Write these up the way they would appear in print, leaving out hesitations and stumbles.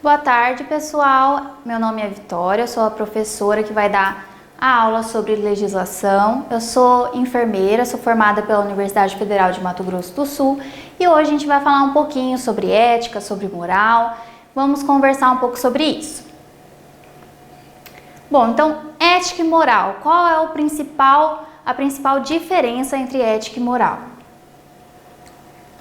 Boa tarde, pessoal. Meu nome é Vitória, eu sou a professora que vai dar a aula sobre legislação. Eu sou enfermeira, sou formada pela Universidade Federal de Mato Grosso do Sul e hoje a gente vai falar um pouquinho sobre ética, sobre moral. Vamos conversar um pouco sobre isso. Bom, então, ética e moral. Qual é a principal diferença entre ética e moral?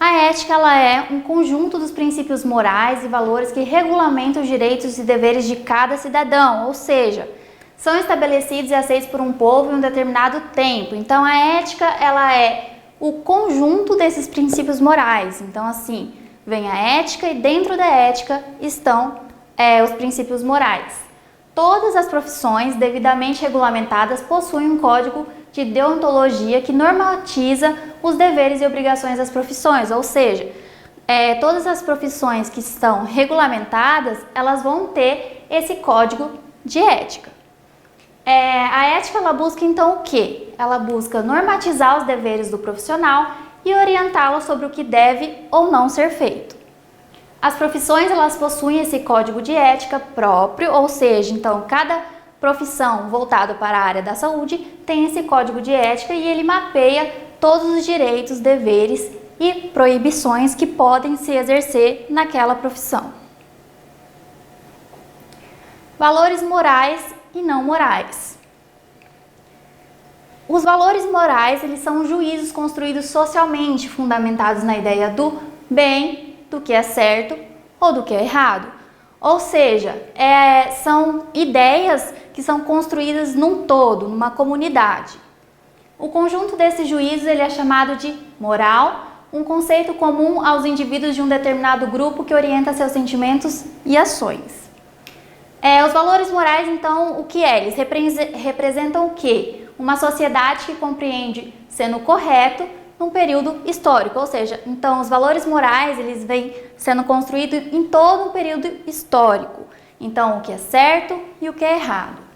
A ética ela é um conjunto dos princípios morais e valores que regulamentam os direitos e deveres de cada cidadão, ou seja, são estabelecidos e aceitos por um povo em um determinado tempo. Então, a ética ela é o conjunto desses princípios morais. Então, assim, vem a ética e dentro da ética estão os princípios morais. Todas as profissões devidamente regulamentadas possuem um código de deontologia que normatiza os deveres e obrigações das profissões, ou seja, todas as profissões que estão regulamentadas, elas vão ter esse código de ética. A ética, ela busca então o quê? Ela busca normatizar os deveres do profissional e orientá-lo sobre o que deve ou não ser feito. As profissões, elas possuem esse código de ética próprio, ou seja, então cada profissão voltada para a área da saúde tem esse código de ética e ele mapeia todos os direitos, deveres e proibições que podem se exercer naquela profissão. Valores morais e não morais. Os valores morais, eles são juízos construídos socialmente, fundamentados na ideia do bem, do que é certo ou do que é errado. Ou seja, são ideias que são construídas num todo, numa comunidade. O conjunto desses juízos ele é chamado de moral, um conceito comum aos indivíduos de um determinado grupo que orienta seus sentimentos e ações. Os valores morais, então, o que é? Eles representam o quê? Uma sociedade que compreende sendo correto num período histórico, ou seja, então os valores morais eles vêm sendo construídos em todo um período histórico. Então, o que é certo e o que é errado.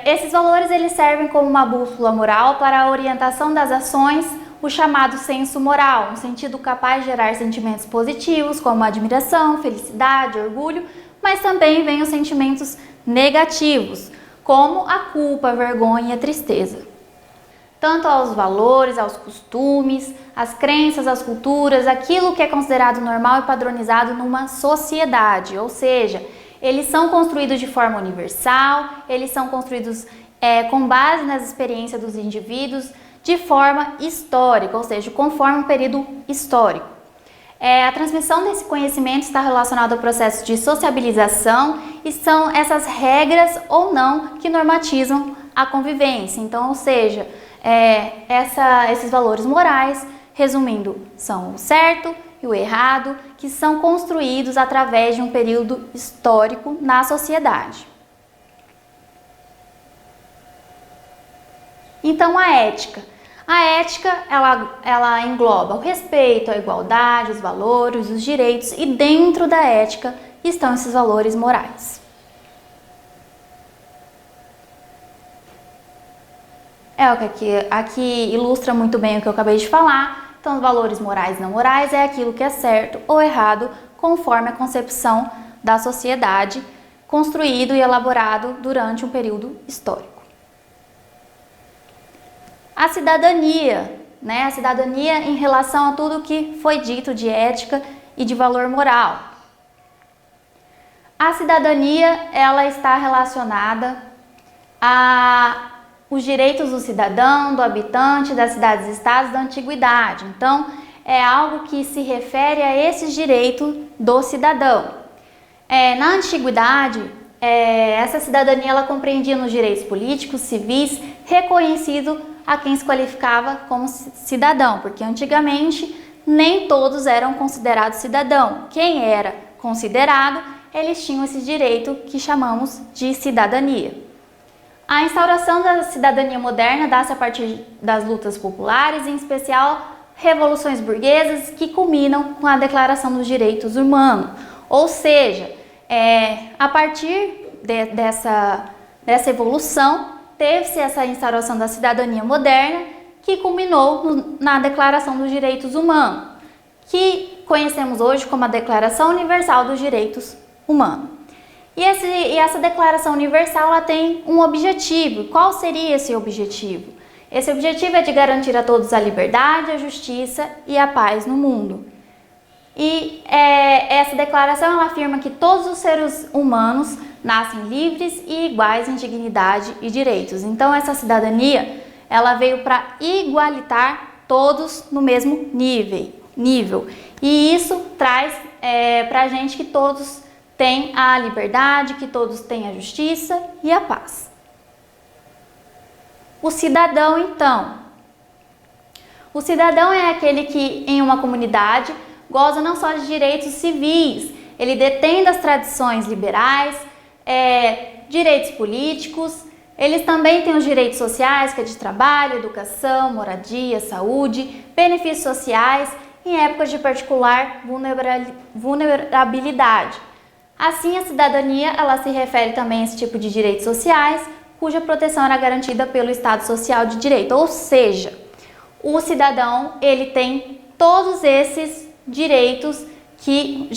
Esses valores eles servem como uma bússola moral para a orientação das ações, o chamado senso moral, um sentido capaz de gerar sentimentos positivos como admiração, felicidade, orgulho, mas também vem os sentimentos negativos, como a culpa, a vergonha e a tristeza. Tanto aos valores, aos costumes, às crenças, às culturas, aquilo que é considerado normal e padronizado numa sociedade, ou seja, eles são construídos de forma universal, eles são construídos com base nas experiências dos indivíduos de forma histórica, ou seja, conforme um período histórico. A transmissão desse conhecimento está relacionada ao processo de sociabilização e são essas regras ou não que normatizam a convivência. Então, ou seja, esses valores morais, resumindo, são o certo e o errado, que são construídos através de um período histórico na sociedade. Então, a ética. A ética, ela engloba o respeito, a igualdade, os valores, os direitos e dentro da ética estão esses valores morais. O que aqui ilustra muito bem o que eu acabei de falar. Então, os valores morais e não morais é aquilo que é certo ou errado conforme a concepção da sociedade, construído e elaborado durante um período histórico. A cidadania, A cidadania em relação a tudo que foi dito de ética e de valor moral. A cidadania, ela está relacionada os direitos do cidadão, do habitante, das cidades e estados da antiguidade. Então, é algo que se refere a esses direitos do cidadão. Na antiguidade, essa cidadania ela compreendia nos direitos políticos, civis, reconhecido a quem se qualificava como cidadão, porque antigamente nem todos eram considerados cidadão. Quem era considerado, eles tinham esse direito que chamamos de cidadania. A instauração da cidadania moderna dá-se a partir das lutas populares, em especial revoluções burguesas que culminam com a Declaração dos Direitos Humanos. Ou seja, a partir dessa evolução, teve-se essa instauração da cidadania moderna que culminou na Declaração dos Direitos Humanos, que conhecemos hoje como a Declaração Universal dos Direitos Humanos. E essa Declaração Universal ela tem um objetivo. Qual seria esse objetivo? Esse objetivo é de garantir a todos a liberdade, a justiça e a paz no mundo. E essa declaração ela afirma que todos os seres humanos nascem livres e iguais em dignidade e direitos. Então essa cidadania ela veio para igualitar todos no mesmo nível. E isso traz para a gente que todos têm a liberdade, que todos têm a justiça e a paz. O cidadão, então. O cidadão é aquele que, em uma comunidade, goza não só de direitos civis, ele detém das tradições liberais, direitos políticos, eles também têm os direitos sociais, que é de trabalho, educação, moradia, saúde, benefícios sociais, em épocas de particular vulnerabilidade. Assim, a cidadania ela se refere também a esse tipo de direitos sociais, cuja proteção era garantida pelo Estado Social de Direito, ou seja, o cidadão ele tem todos esses direitos que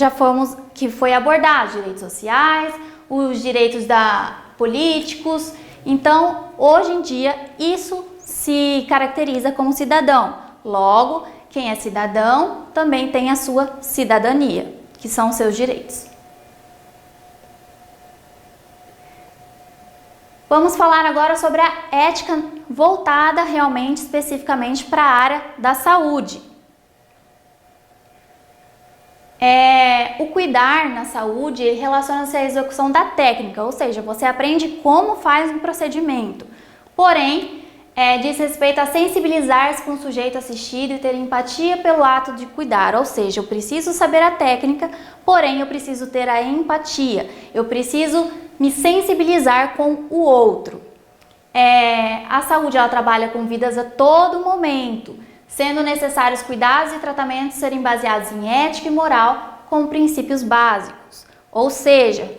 foi abordado, direitos sociais, os direitos políticos. Então, hoje em dia, isso se caracteriza como cidadão. Logo, quem é cidadão também tem a sua cidadania, que são os seus direitos. Vamos falar agora sobre a ética voltada realmente, especificamente para a área da saúde. O cuidar na saúde relaciona-se à execução da técnica, ou seja, você aprende como faz um procedimento. Porém, diz respeito a sensibilizar-se com o sujeito assistido e ter empatia pelo ato de cuidar, ou seja, eu preciso saber a técnica, porém eu preciso ter a empatia, eu preciso me sensibilizar com o outro. A saúde ela trabalha com vidas a todo momento, sendo necessários cuidados e tratamentos serem baseados em ética e moral com princípios básicos. Ou seja,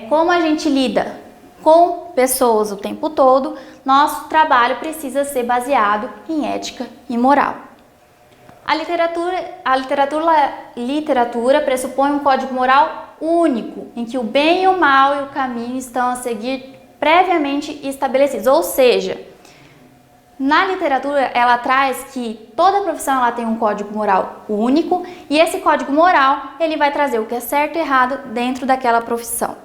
como a gente lida com pessoas o tempo todo, nosso trabalho precisa ser baseado em ética e moral. A literatura pressupõe um código moral único, em que o bem e o mal e o caminho estão a seguir previamente estabelecidos. Ou seja, na literatura ela traz que toda profissão ela tem um código moral único e esse código moral ele vai trazer o que é certo e errado dentro daquela profissão.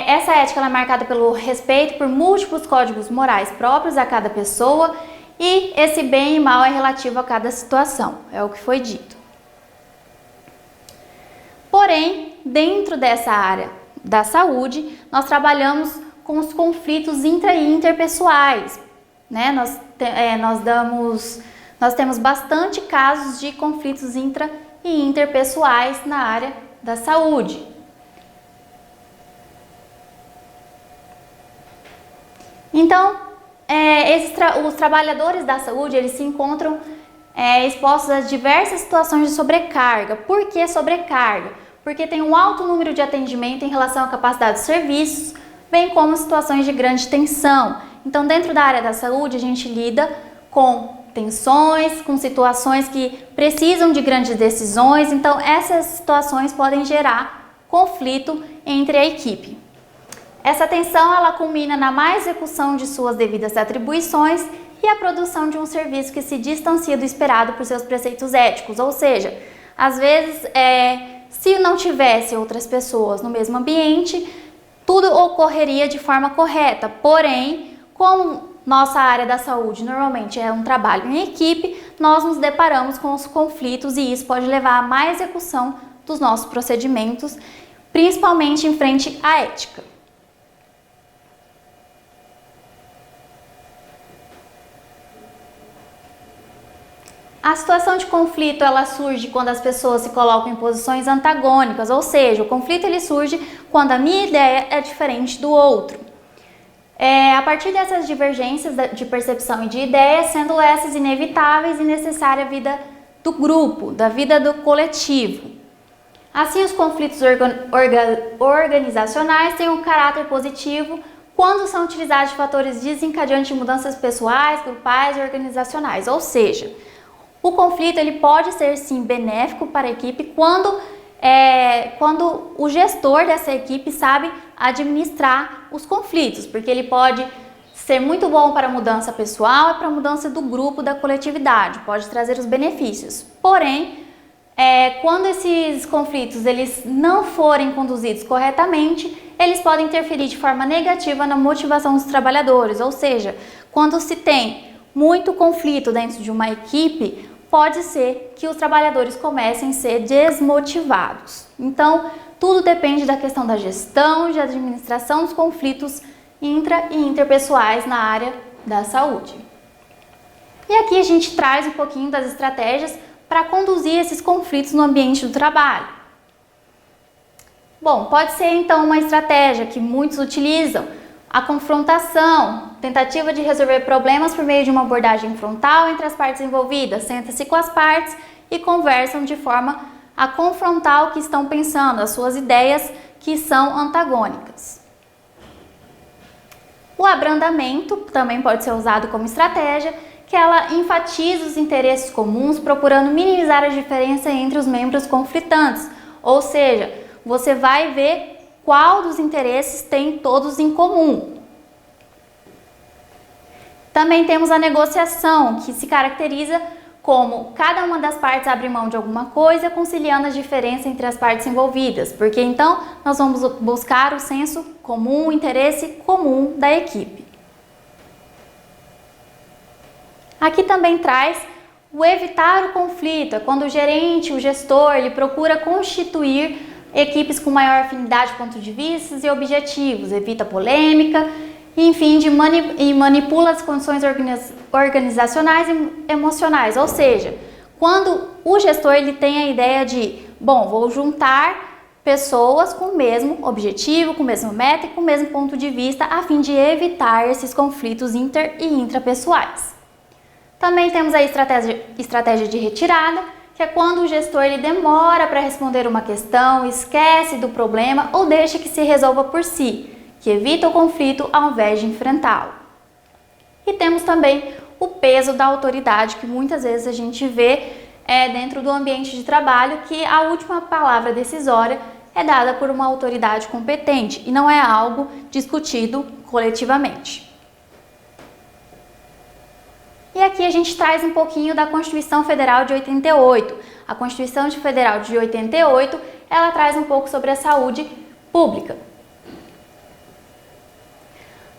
Essa ética ela é marcada pelo respeito por múltiplos códigos morais próprios a cada pessoa e esse bem e mal é relativo a cada situação, é o que foi dito. Porém, dentro dessa área da saúde, nós trabalhamos com os conflitos intra e interpessoais, né? Nós temos bastante casos de conflitos intra e interpessoais na área da saúde. Então, os trabalhadores da saúde, eles se encontram expostos a diversas situações de sobrecarga. Por que sobrecarga? Porque tem um alto número de atendimento em relação à capacidade dos serviços, bem como situações de grande tensão. Então, dentro da área da saúde, a gente lida com tensões, com situações que precisam de grandes decisões. Então, essas situações podem gerar conflito entre a equipe. Essa tensão ela culmina na má execução de suas devidas atribuições e a produção de um serviço que se distancia do esperado por seus preceitos éticos. Ou seja, às vezes, se não tivesse outras pessoas no mesmo ambiente, tudo ocorreria de forma correta. Porém, como nossa área da saúde normalmente é um trabalho em equipe, nós nos deparamos com os conflitos e isso pode levar à má execução dos nossos procedimentos, principalmente em frente à ética. A situação de conflito ela surge quando as pessoas se colocam em posições antagônicas, ou seja, o conflito ele surge quando a minha ideia é diferente do outro. A partir dessas divergências de percepção e de ideia, sendo essas inevitáveis e necessária a vida do grupo, da vida do coletivo. Assim, os conflitos organizacionais têm um caráter positivo quando são utilizados fatores desencadeantes de mudanças pessoais, grupais e organizacionais, ou seja, O conflito ele pode ser sim benéfico para a equipe quando o gestor dessa equipe sabe administrar os conflitos, porque ele pode ser muito bom para a mudança pessoal e para a mudança do grupo, da coletividade, pode trazer os benefícios. Porém, quando esses conflitos eles não forem conduzidos corretamente, eles podem interferir de forma negativa na motivação dos trabalhadores, ou seja, quando se tem muito conflito dentro de uma equipe, pode ser que os trabalhadores comecem a ser desmotivados. Então, tudo depende da questão da gestão, de administração dos conflitos intra- e interpessoais na área da saúde. E aqui a gente traz um pouquinho das estratégias para conduzir esses conflitos no ambiente do trabalho. Bom, pode ser então uma estratégia que muitos utilizam, a confrontação, tentativa de resolver problemas por meio de uma abordagem frontal entre as partes envolvidas. Senta-se com as partes e conversam de forma a confrontar o que estão pensando, as suas ideias que são antagônicas. O abrandamento também pode ser usado como estratégia, que ela enfatiza os interesses comuns, procurando minimizar a diferença entre os membros conflitantes. Ou seja, você vai ver qual dos interesses tem todos em comum. Também temos a negociação, que se caracteriza como cada uma das partes abre mão de alguma coisa, conciliando a diferença entre as partes envolvidas, porque então nós vamos buscar o senso comum, o interesse comum da equipe. Aqui também traz o evitar o conflito, é quando o gerente, o gestor, ele procura constituir equipes com maior afinidade de pontos de vista e objetivos, evita polêmica, enfim, e manipula as condições organizacionais e emocionais. Ou seja, quando o gestor ele tem a ideia de, bom, vou juntar pessoas com o mesmo objetivo, com o mesmo meta e com o mesmo ponto de vista, a fim de evitar esses conflitos inter e intrapessoais. Também temos a estratégia de retirada, que é quando o gestor ele demora para responder uma questão, esquece do problema ou deixa que se resolva por si, que evita o conflito ao invés de enfrentá-lo. E temos também o peso da autoridade, que muitas vezes a gente vê dentro do ambiente de trabalho, que a última palavra decisória é dada por uma autoridade competente e não é algo discutido coletivamente. E aqui a gente traz um pouquinho da Constituição Federal de 88. A Constituição Federal de 88, ela traz um pouco sobre a saúde pública.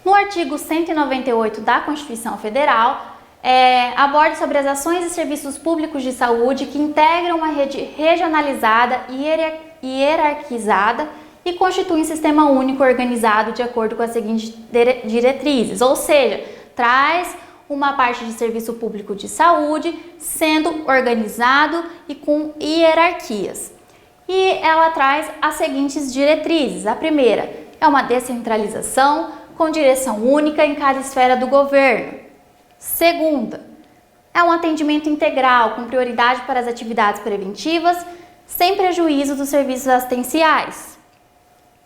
No artigo 198 da Constituição Federal, aborda sobre as ações e serviços públicos de saúde que integram uma rede regionalizada e hierarquizada e constituem um sistema único organizado de acordo com as seguintes diretrizes, ou seja, traz uma parte de serviço público de saúde sendo organizado e com hierarquias. E ela traz as seguintes diretrizes. A primeira é uma descentralização com direção única em cada esfera do governo. Segunda, é um atendimento integral com prioridade para as atividades preventivas, sem prejuízo dos serviços assistenciais.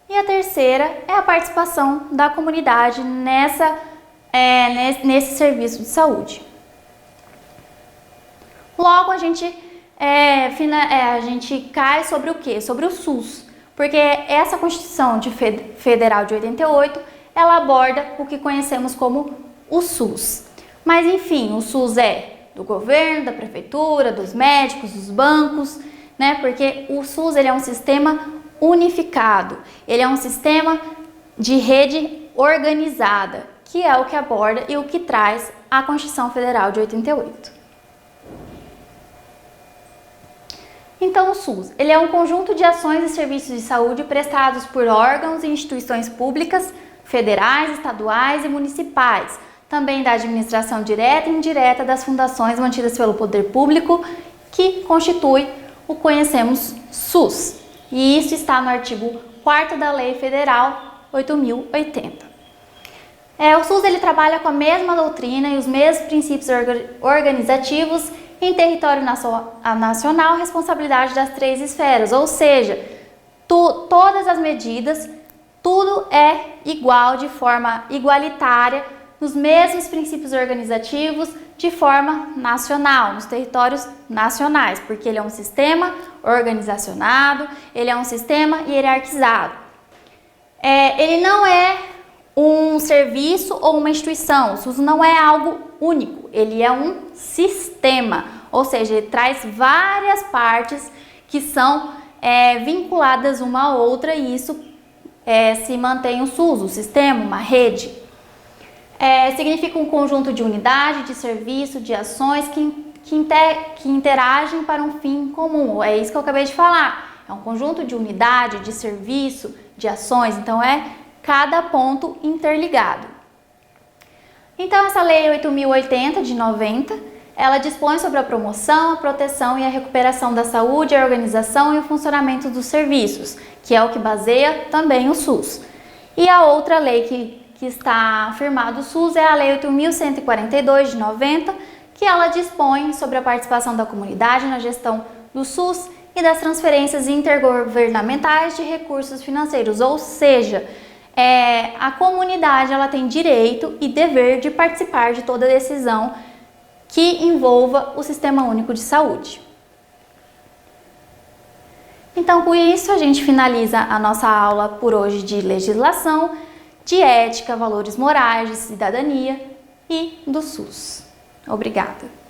E a terceira é a participação da comunidade nesse serviço de saúde. Logo, a gente cai sobre o quê? Sobre o SUS, porque essa Constituição Federal de 88, ela aborda o que conhecemos como o SUS. Mas, enfim, o SUS é do governo, da prefeitura, dos médicos, dos bancos, né? Porque o SUS ele é um sistema unificado, ele é um sistema de rede organizada, que é o que aborda e o que traz a Constituição Federal de 88. Então, o SUS, ele é um conjunto de ações e serviços de saúde prestados por órgãos e instituições públicas, federais, estaduais e municipais, também da administração direta e indireta das fundações mantidas pelo poder público, que constitui o que conhecemos SUS. E isso está no artigo 4º da Lei Federal 8.080. O SUS ele trabalha com a mesma doutrina e os mesmos princípios organizativos em território nacional, responsabilidade das 3 esferas, ou seja, todas as medidas, tudo é igual, de forma igualitária, nos mesmos princípios organizativos, de forma nacional, nos territórios nacionais, porque ele é um sistema organizacionado, ele é um sistema hierarquizado. Ele não é um serviço ou uma instituição, o SUS não é algo único, ele é um sistema, ou seja, ele traz várias partes que são vinculadas uma à outra e isso se mantém o SUS, o sistema, uma rede. Significa um conjunto de unidade, de serviço, de ações que interagem para um fim comum. É isso que eu acabei de falar. É um conjunto de unidade, de serviço, de ações. Então, cada ponto interligado. Então, essa Lei 8.080 de 90, ela dispõe sobre a promoção, a proteção e a recuperação da saúde, a organização e o funcionamento dos serviços, que é o que baseia também o SUS. E a outra lei que está firmado o SUS é a Lei 8.142 de 90, que ela dispõe sobre a participação da comunidade na gestão do SUS e das transferências intergovernamentais de recursos financeiros, ou seja, a comunidade ela tem direito e dever de participar de toda decisão que envolva o Sistema Único de Saúde. Então, com isso, a gente finaliza a nossa aula por hoje de legislação, de ética, valores morais, de cidadania e do SUS. Obrigada!